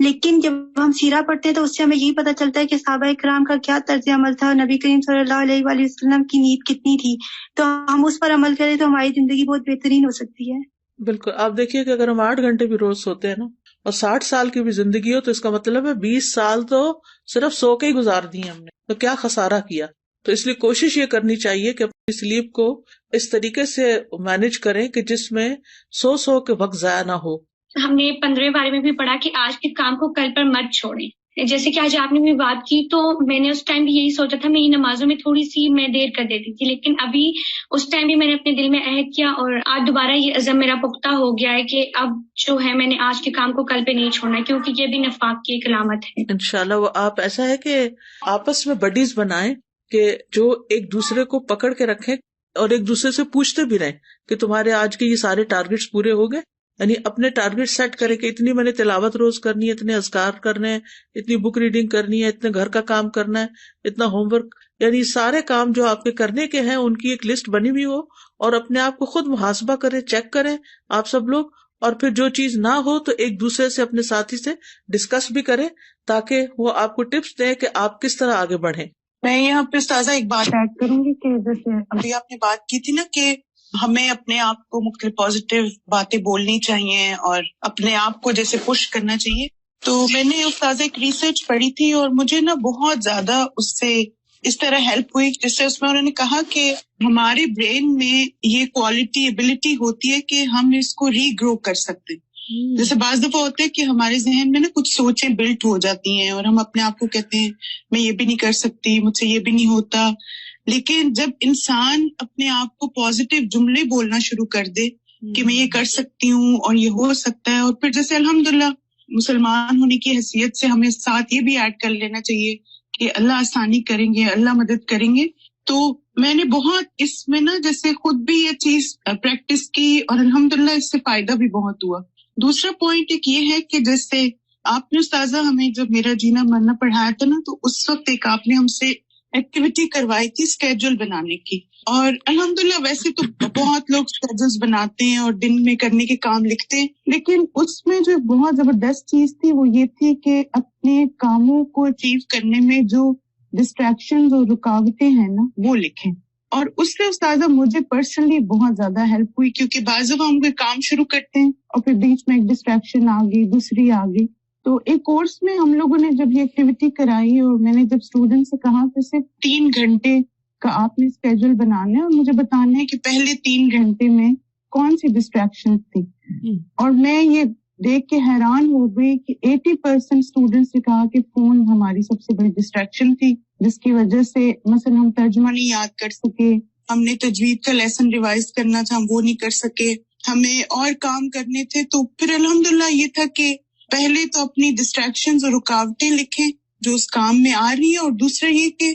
لیکن جب ہم سیرہ پڑھتے ہیں تو اس سے ہمیں یہی پتہ چلتا ہے کہ صحابہ کرام کا کیا طرز عمل تھا, نبی کریم صلی اللہ علیہ وآلہ وسلم کی نیند کتنی تھی. تو ہم اس پر عمل کریں تو ہماری زندگی بہت بہترین ہو سکتی ہے.
بالکل. آپ دیکھیے کہ اگر ہم 8 گھنٹے بھی روز سوتے ہیں نا اور 60 سال کی بھی زندگی ہو تو اس کا مطلب ہے 20 سال تو صرف سو کے ہی گزار دیے ہم نے, تو کیا خسارہ کیا. تو اس لیے کوشش یہ کرنی چاہیے کہ اپنی سلیپ کو اس طریقے سے مینج کریں کہ جس میں سو کے وقت ضائع نہ ہو.
ہم نے 15 بارے میں بھی پڑھا کہ آج کے کام کو کل پر مت چھوڑیں. جیسے کہ آج آپ نے بھی بات کی تو میں نے اس ٹائم بھی یہی سوچا تھا, میں نمازوں میں تھوڑی سی میں دیر کر دیتی تھی, لیکن ابھی اس ٹائم بھی میں نے اپنے دل میں عہد کیا اور آج دوبارہ یہ عزم میرا پختہ ہو گیا ہے کہ اب جو ہے میں نے آج کے کام کو کل پہ نہیں چھوڑنا, کیونکہ یہ بھی نفاق کی ایک علامت ہے.
انشاءاللہ وہ آپ ایسا ہے کہ آپس میں بڈیز بنائیں کہ جو ایک دوسرے کو پکڑ کے رکھیں اور ایک دوسرے سے پوچھتے بھی رہیں کہ تمہارے آج کے یہ سارے ٹارگٹس پورے ہو گئے. یعنی اپنے ٹارگٹ سیٹ کریں کہ اتنی میں نے تلاوت روز کرنی ہے, اتنے اذکار کرنے ہیں, اتنی بک ریڈنگ کرنی ہے, اتنے گھر کا کام کرنا ہے, اتنا ہوم ورک, یعنی سارے کام جو آپ کے کرنے کے ہیں ان کی ایک لسٹ بنی ہوئی ہو اور اپنے آپ کو خود محاسبہ کریں, چیک کریں آپ سب لوگ, اور پھر جو چیز نہ ہو تو ایک دوسرے سے اپنے ساتھی سے ڈسکس بھی کریں تاکہ وہ آپ کو ٹپس دیں کہ آپ کس طرح آگے بڑھیں.
میں یہاں پہ استاذہ ایک بات ایڈ کروں گی کہ جیسے ابھی آپ نے بات کی تھی نا کہ ہمیں اپنے آپ کو مختلف پازیٹیو باتیں بولنی چاہیے اور اپنے آپ کو جیسے پش کرنا چاہیے. تو میں نے استاذہ ایک ریسرچ پڑھی تھی اور مجھے نا بہت زیادہ اس سے اس طرح ہیلپ ہوئی، جس سے اس میں انہوں نے کہا کہ ہمارے برین میں یہ کوالٹی ایبلٹی ہوتی ہے کہ ہم اس کو ری گرو کر سکتے ہیں. جیسے بعض دفعہ ہوتا ہے کہ ہمارے ذہن میں نا کچھ سوچیں بلٹ ہو جاتی ہیں اور ہم اپنے آپ کو کہتے ہیں میں یہ بھی نہیں کر سکتی، مجھ سے یہ بھی نہیں ہوتا. لیکن جب انسان اپنے آپ کو پازیٹیو جملے بولنا شروع کر دے کہ میں یہ کر سکتی ہوں اور یہ ہو سکتا ہے، اور پھر جیسے الحمدللہ مسلمان ہونے کی حیثیت سے ہمیں ساتھ یہ بھی ایڈ کر لینا چاہیے کہ اللہ آسانی کریں گے، اللہ مدد کریں گے. تو میں نے بہت اس میں نا جیسے خود بھی یہ چیز پریکٹس کی اور الحمدللہ اس سے فائدہ بھی بہت ہوا. دوسرا پوائنٹ ایک یہ ہے کہ جیسے آپ نے استاذہ ہمیں جب میرا جینا مرنا پڑھایا تھا نا، تو اس وقت ایک آپ نے ہم سے ایکٹیویٹی کروائی تھی اسکیڈول بنانے کی. اور الحمدللہ ویسے تو بہت لوگ اسکیڈولز بناتے ہیں اور دن میں کرنے کے کام لکھتے ہیں، لیکن اس میں جو بہت زبردست چیز تھی وہ یہ تھی کہ اپنے کاموں کو اچیو کرنے میں جو ڈسٹریکشنز اور رکاوٹیں ہیں نا وہ لکھیں. اور اس سے استاذہ مجھے پرسنلی بہت زیادہ ہیلپ ہوئی، کیونکہ بعض دفعہ ہم کوئی کام شروع کرتے ہیں اور پھر بیچ میں ایک ڈسٹریکشن آ گئی، دوسری آ گئی. تو ایک کورس میں ہم لوگوں نے جب یہ ایکٹیویٹی کرائی اور میں نے جب اسٹوڈنٹ سے کہا کہ صرف 3 گھنٹے کا آپ نے اسکیجول بنانا ہے اور مجھے بتانا ہے کہ پہلے 3 گھنٹے میں کون سی ڈسٹریکشن تھی. اور میں یہ دیکھ کے حیران ہو گئی کہ 80% اسٹوڈنٹس نے کہا کہ فون ہماری سب سے بڑی ڈسٹریکشن تھی، جس کی وجہ سے مثلا ہم ترجمہ نہیں یاد کر سکے، ہم نے تجوید کا لیسن ریوائز کرنا تھا ہم وہ نہیں کر سکے، ہمیں اور کام کرنے تھے. تو پھر الحمدللہ یہ تھا کہ پہلے تو اپنی ڈسٹریکشنز اور رکاوٹیں لکھیں جو اس کام میں آ رہی ہے، اور دوسرا یہ کہ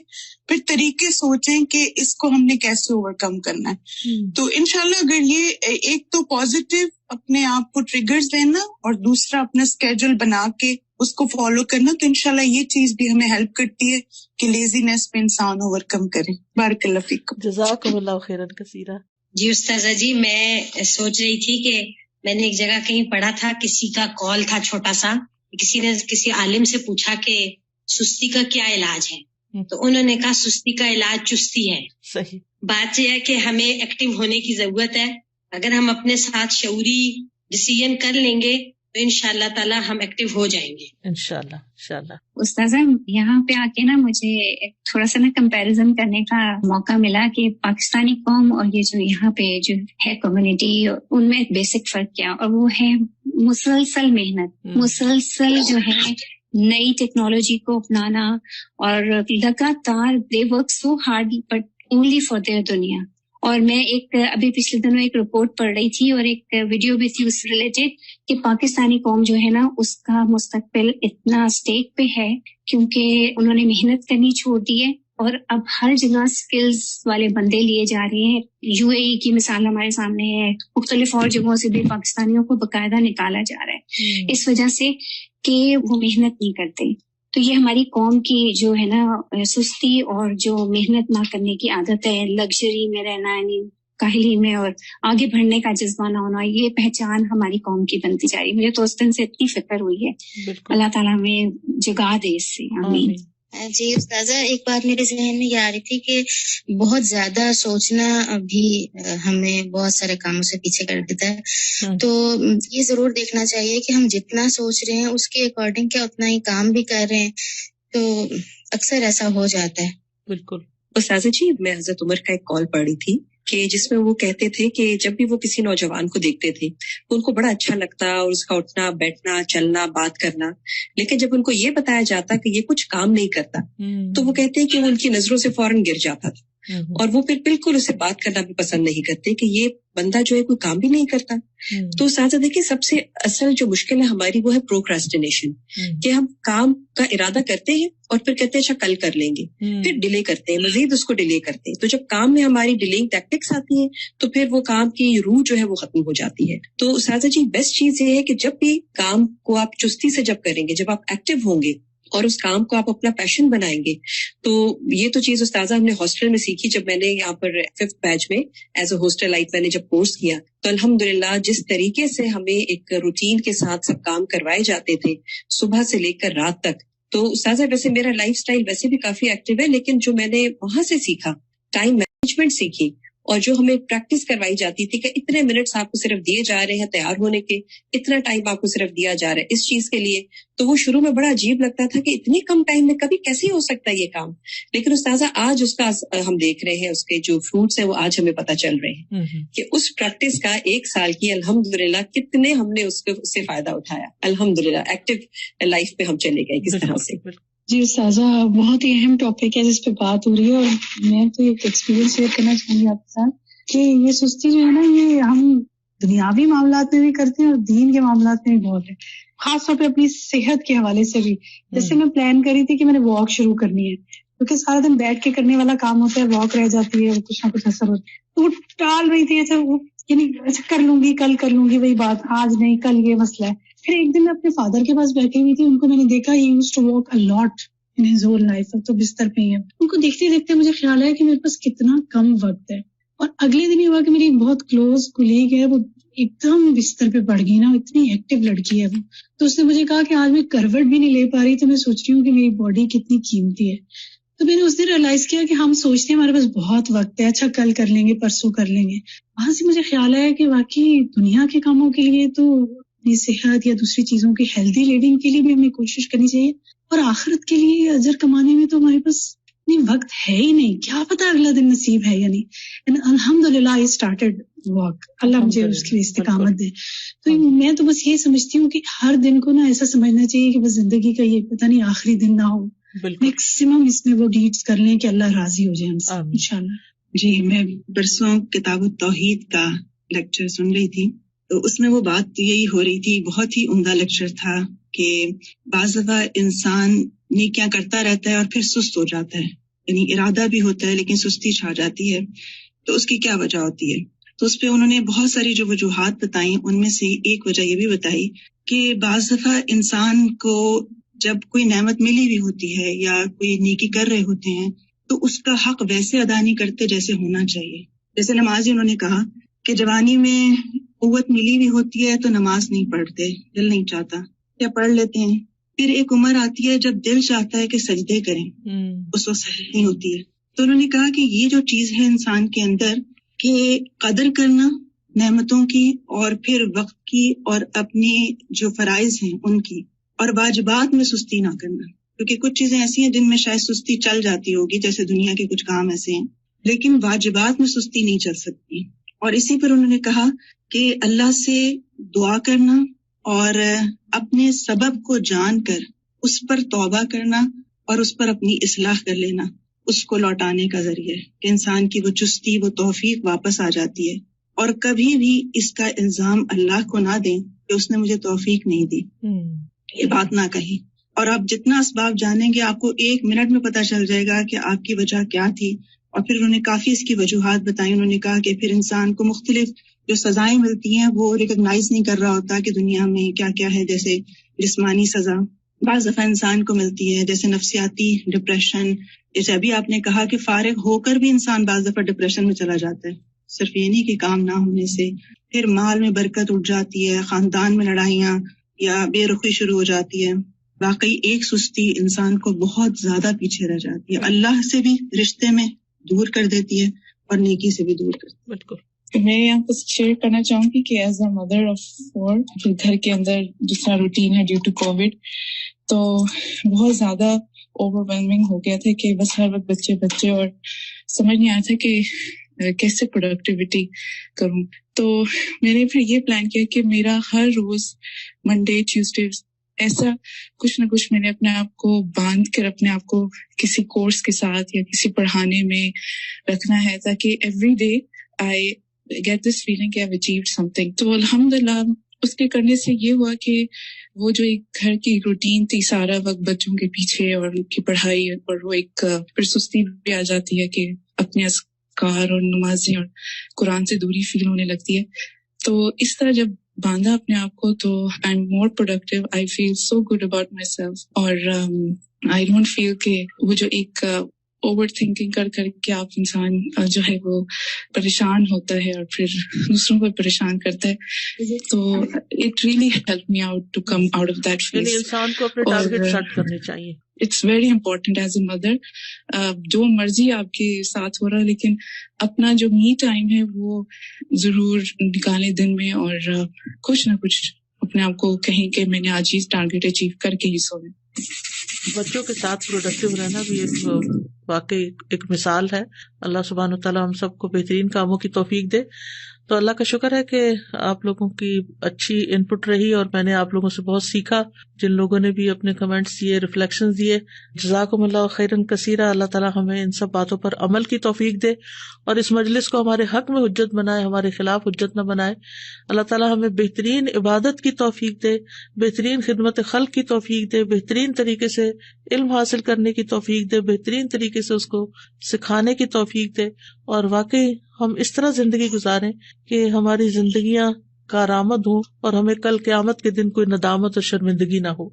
پھر طریقے سوچیں کہ اس کو ہم نے کیسے اوور کم کرنا ہے. تو انشاءاللہ اگر یہ ایک تو پازیٹیو اپنے آپ کو ٹریگرز دینا اور دوسرا اپنا اسکیجول بنا کے اس کو فالو کرنا، تو انشاءاللہ یہ چیز بھی ہمیں ہیلپ کرتی ہے کہ لیزینس میں انسان اوور کم کرے. بارک اللہ فیکم.
جزاکم اللہ خیرا کثیرا.
جی استاذہ جی، میں سوچ رہی تھی کہ میں نے ایک جگہ کہیں پڑھا تھا، کسی کا کال تھا چھوٹا سا، کسی نے کسی عالم سے پوچھا کہ سستی کا کیا علاج ہے، تو انہوں نے کہا سستی کا علاج چستی ہے.
صحیح
بات یہ ہے کہ ہمیں ایکٹیو ہونے کی ضرورت ہے. اگر ہم اپنے ساتھ شعوری ڈیسیژن کر لیں گے تو انشاءاللہ تعالی ہم ایکٹیو ہو جائیں گے
انشاءاللہ.
استاذہ یہاں پہ آ کے نا مجھے تھوڑا سا نا کمپیریزن کرنے کا موقع ملا کہ پاکستانی قوم اور یہ جو یہاں پہ جو ہے کمیونٹی، ان میں بیسک فرق کیا، اور وہ ہے مسلسل محنت، مسلسل جو ہے نئی ٹیکنالوجی کو اپنانا، اور لگاتار they work so hard but only for their دنیا. اور میں ایک ابھی پچھلے دنوں ایک رپورٹ پڑھ رہی تھی اور ایک ویڈیو بھی تھی اس سے ریلیٹڈ کہ پاکستانی قوم جو ہے نا اس کا مستقبل اتنا اسٹیک پہ ہے کیونکہ انہوں نے محنت کرنی چھوڑ دی ہے، اور اب ہر جگہ سکلز والے بندے لیے جا رہے ہیں. UAE کی مثال ہمارے سامنے ہے، مختلف اور جگہوں سے بھی پاکستانیوں کو باقاعدہ نکالا جا رہا ہے اس وجہ سے کہ وہ محنت نہیں کرتے. تو یہ ہماری قوم کی جو ہے نا سستی اور جو محنت نہ کرنے کی عادت ہے، لگژری میں رہنا، یعنی کاہلی میں، اور آگے بڑھنے کا جذبہ نہ ہونا، یہ پہچان ہماری قوم کی بنتی جا رہی. مجھے تو اس دن سے اتنی فکر ہوئی ہے. اللہ تعالیٰ ہمیں جگا دے اس سے، آمین.
جی استاذہ، ایک بات میرے ذہن میں یہ آ رہی تھی کہ بہت زیادہ سوچنا بھی ہمیں بہت سارے کاموں سے پیچھے کر دیتا ہے. تو یہ ضرور دیکھنا چاہیے کہ ہم جتنا سوچ رہے ہیں اس کے اکارڈنگ کیا اتنا ہی کام بھی کر رہے ہیں، تو اکثر ایسا ہو جاتا ہے.
بالکل.
استاذہ جی، میں حضرت عمر کا ایک کال پڑھی تھی کہ جس میں وہ کہتے تھے کہ جب بھی وہ کسی نوجوان کو دیکھتے تھے تو ان کو بڑا اچھا لگتا اور اس کا اٹھنا بیٹھنا چلنا بات کرنا، لیکن جب ان کو یہ بتایا جاتا کہ یہ کچھ کام نہیں کرتا تو وہ کہتے ہیں کہ وہ ان کی نظروں سے فوراً گر جاتا تھا، اور وہ پھر بالکل اسے بات کرنا بھی پسند نہیں کرتے کہ یہ بندہ جو ہے کوئی کام بھی نہیں کرتا. تو ساتھ دیکھیں سب سے اصل جو مشکل ہے ہماری وہ ہے پروکراسٹینیشن، کہ ہم کام کا ارادہ کرتے ہیں اور پھر کہتے ہیں اچھا کل کر لیں گے، پھر ڈیلے کرتے ہیں، مزید اس کو ڈیلے کرتے ہیں. تو جب کام میں ہماری ڈیلینگ ٹیکٹکس آتی ہیں تو پھر وہ کام کی روح جو ہے وہ ختم ہو جاتی ہے. تو ساتھ جی بیسٹ چیز یہ ہے کہ جب بھی کام کو آپ چستی سے جب کریں گے، جب آپ ایکٹیو ہوں گے اور اس کام کو آپ اپنا پیشن بنائیں گے. تو یہ تو چیز استاذہ ہم نے ہاسٹل میں سیکھی. جب میں نے یہاں پر 5th بیچ میں ایز اے ہاسٹل لائٹ میں نے جب کورس کیا تو الحمدللہ جس طریقے سے ہمیں ایک روٹین کے ساتھ سب کام کروائے جاتے تھے صبح سے لے کر رات تک. تو استاذہ ویسے میرا لائف سٹائل ویسے بھی کافی ایکٹیو ہے, لیکن جو میں نے وہاں سے سیکھا ٹائم مینجمنٹ سیکھی, اور جو ہمیں پریکٹس کروائی جاتی تھی کہ اتنے منٹس آپ کو صرف دیے جا رہے ہیں تیار ہونے کے, اتنا ٹائم آپ کو صرف دیا جا رہا ہے اس چیز کے لیے, تو وہ شروع میں بڑا عجیب لگتا تھا کہ اتنی کم ٹائم میں کبھی کیسے ہو سکتا ہے یہ کام. لیکن استاذہ آج اس کا ہم دیکھ رہے ہیں, اس کے جو فروٹس ہیں وہ آج ہمیں پتہ چل رہے ہیں کہ اس پریکٹس کا 1 سال کی الحمدللہ کتنے ہم نے اس سے فائدہ اٹھایا. الحمدللہ ایکٹیو لائف پہ ہم چلے گئے کس طرح سے.
جی استاذہ, بہت ہی اہم ٹاپک ہے جس پہ بات ہو رہی ہے, اور میں تو ایک ایکسپیرینس شیئر کرنا چاہوں گی آپ کے ساتھ کہ یہ سستی جو ہے نا, یہ ہم دنیاوی معاملات میں بھی کرتے ہیں اور دین کے معاملات میں بھی بہت ہے, خاص طور پہ اپنی صحت کے حوالے سے بھی. جیسے میں پلان کری تھی کہ میں نے واک شروع کرنی ہے, کیونکہ سارا دن بیٹھ کے کرنے والا کام ہوتا ہے, واک رہ جاتی ہے, کچھ نہ کچھ اثر ہوتا ہے, تو وہ ٹال رہی تھی. اچھا کر لوں گی, کل کر لوں گی, وہی بات, آج نہیں کل یہ مسئلہ ہے. پھر ایک دن میں اپنے فادر کے پاس بیٹھی ہوئی تھی, ان کو میں نے دیکھا he used to walk a lot in his whole life, اب تو بستر پہ ہی ہے. ان کو دیکھتے دیکھتے مجھے خیال آیا کہ میرے پاس کتنا کم وقت ہے. اور اگلے دن یہ ہوا کہ میری ایک بہت کلوز کولیگ ہے, وہ ایک دم بستر پہ پڑ گئی نا, اتنی ایکٹیو لڑکی ہے وہ, تو اس نے مجھے کہا کہ آج میں کروٹ بھی نہیں لے پا رہی, تو میں سوچ رہی ہوں کہ میری باڈی کتنی قیمتی ہے. تو میں نے اس دن ریئلائز کیا کہ ہم سوچتے ہیں ہمارے پاس بہت وقت ہے, اچھا کل کر لیں گے, پرسوں کر لیں گے. وہاں سے مجھے خیال آیا کہ واقعی دنیا کے کاموں کے لیے تو اپنی صحت یا دوسری چیزوں کی ہیلدی لیونگ کے لیے بھی ہمیں کوشش کرنی چاہیے, اور آخرت کے لیے اجر کمانے میں تو ہمارے پاس نہیں وقت ہے ہی نہیں. کیا پتا اگلا دن نصیب ہے یا نہیں. الحمدللہ آئی اسٹارٹڈ واک, اللہ مجھے اس کی استقامت دے. تو میں تو بس یہ سمجھتی ہوں کہ ہر دن کو نا ایسا سمجھنا چاہیے کہ بس زندگی کا یہ پتہ نہیں آخری دن نہ ہو, میکسیمم اس میں وہ ڈیڈز کر لیں کہ اللہ راضی ہو جائے ہم سے انشاءاللہ.
جی, میں پرسوں کتاب التوحید کا لیکچر سن رہی تھی, تو اس میں وہ بات یہی ہو رہی تھی, بہت ہی عمدہ لیکچر تھا کہ بعض دفعہ انسان نیکیاں کرتا رہتا ہے اور پھر سست ہو جاتا ہے, یعنی ارادہ بھی ہوتا ہے لیکن سستی چھا جاتی ہے, تو اس کی کیا وجہ ہوتی ہے. تو اس پہ انہوں نے بہت ساری جو وجوہات بتائیں, ان میں سے ایک وجہ یہ بھی بتائی کہ بعض دفعہ انسان کو جب کوئی نعمت ملی بھی ہوتی ہے یا کوئی نیکی کر رہے ہوتے ہیں تو اس کا حق ویسے ادا نہیں کرتے جیسے ہونا چاہیے. جیسے نمازی انہوں نے کہا کہ جوانی میں قوت ملی بھی ہوتی ہے تو نماز نہیں پڑھتے, دل نہیں چاہتا, یا پڑھ لیتے ہیں. پھر ایک عمر آتی ہے جب دل چاہتا ہے کہ سجدے کریں, اس وقت سجدے نہیں ہوتی ہے. تو انہوں نے کہا کہ یہ جو چیز ہے انسان کے اندر کہ قدر کرنا نعمتوں کی, اور پھر وقت کی, اور اپنے جو فرائض ہیں ان کی, اور واجبات میں سستی نہ کرنا. کیونکہ کچھ چیزیں ایسی ہیں جن میں شاید سستی چل جاتی ہوگی, جیسے دنیا کے کچھ کام ایسے ہیں, لیکن واجبات میں سستی نہیں چل سکتی. اور اسی پر انہوں نے کہا کہ اللہ سے دعا کرنا اور اپنے سبب کو جان کر اس پر توبہ کرنا اور اس پر اپنی اصلاح کر لینا, اس کو لوٹانے کا ذریعہ ہے کہ انسان کی وہ چستی, وہ توفیق واپس آ جاتی ہے. اور کبھی بھی اس کا الزام اللہ کو نہ دیں کہ اس نے مجھے توفیق نہیں دی, یہ بات نہ کہیں. اور آپ جتنا اسباب جانیں گے آپ کو 1 منٹ میں پتہ چل جائے گا کہ آپ کی وجہ کیا تھی. اور پھر انہوں نے کافی اس کی وجوہات بتائی. انہوں نے کہا کہ پھر انسان کو مختلف جو سزائیں ملتی ہیں وہ ریکگنائز نہیں کر رہا ہوتا کہ دنیا میں کیا کیا ہے. جیسے جسمانی سزا بعض دفعہ انسان کو ملتی ہے, جیسے نفسیاتی ڈپریشن. جیسے ابھی آپ نے کہا کہ فارغ ہو کر بھی انسان بعض دفعہ ڈپریشن میں چلا جاتا ہے, صرف یہ نہیں کہ کام نہ ہونے سے. پھر مال میں برکت اٹھ جاتی ہے, خاندان میں لڑائیاں یا بے رخی شروع ہو جاتی ہے. واقعی ایک سستی انسان کو بہت زیادہ پیچھے رہ جاتی ہے, اللہ سے بھی رشتے میں دور کر دیتی ہے اور نیکی سے بھی دور کرتی ہے.
بالکل.
میں یہاں پر شیئر کرنا چاہوں گی کہ ایز اے مدر آف 4 پھر گھر کے اندر جس طرح روٹین ہے ڈیو ٹو کووڈ, تو بہت زیادہ اوور ویلمنگ ہو گیا تھا کہ بس ہر وقت بچے اور سمجھ نہیں آیا تھا کہ کیسے پروڈکٹیوٹی کروں. تو میں نے پھر یہ پلان کیا کہ میرا ہر روز منڈے ٹیوزڈے ایسا کچھ نہ کچھ میں نے اپنے آپ کو باندھ کر اپنے آپ کو کسی کورس کے ساتھ یا کسی پڑھانے میں رکھنا ہے, تاکہ every day I get this feeling کہ I've achieved something. تو الحمدللہ اس کے کرنے سے یہ ہوا کہ وہ جو ایک گھر کی روٹین تھی, سارا وقت بچوں کے پیچھے اور ان کی پڑھائی, اور وہ ایک پھر سستی بھی آ جاتی ہے کہ اپنے اذکار اور نمازیں اور قرآن سے دوری فیل ہونے لگتی ہے. تو اس طرح جب باندھا اپنے آپ کو تو I am more productive, I feel so good about myself, اور آئی ڈونٹ فیل کہ وہ جو ایک اوور تھنکنگ کر کے آپ انسان جو ہے وہ پریشان ہوتا ہے اور پھر دوسروں کو پریشان کرتا ہے, تو it really help me out to come out of that phase.
انسان کو اپنے ٹارگیٹ سیٹ کرنے چاہیے.
It's very important as a mother, جو مرضی آپ کے ساتھ ہو رہا ہے لیکن اپنا جو می ٹائم ہے وہ ضرور نکالیں دن میں, اور کچھ نہ کچھ اپنے آپ کو کہیں کہ میں نے آج یہ ٹارگیٹ اچیو کر کے ہی سونا.
بچوں کے ساتھ پروڈکٹیو رہنا بھی ایک واقعی ایک مثال ہے. اللہ سبحانہ وتعالیٰ ہم سب کو بہترین کاموں کی توفیق دے. تو اللہ کا شکر ہے کہ آپ لوگوں کی اچھی ان پٹ رہی اور میں نے آپ لوگوں سے بہت سیکھا. جن لوگوں نے بھی اپنے کمنٹس دیے, ریفلیکشنز دیے, جزاکم اللہ خیرن کثیرا. اللہ تعالیٰ ہمیں ان سب باتوں پر عمل کی توفیق دے اور اس مجلس کو ہمارے حق میں حجت بنائے, ہمارے خلاف حجت نہ بنائے. اللہ تعالیٰ ہمیں بہترین عبادت کی توفیق دے, بہترین خدمت خلق کی توفیق دے, بہترین طریقے سے علم حاصل کرنے کی توفیق دے, بہترین طریقے سے اس کو سکھانے کی توفیق دے, اور واقعی ہم اس طرح زندگی گزاریں کہ ہماری زندگیاں کارآمد ہوں اور ہمیں کل قیامت کے دن کوئی ندامت اور شرمندگی نہ ہو.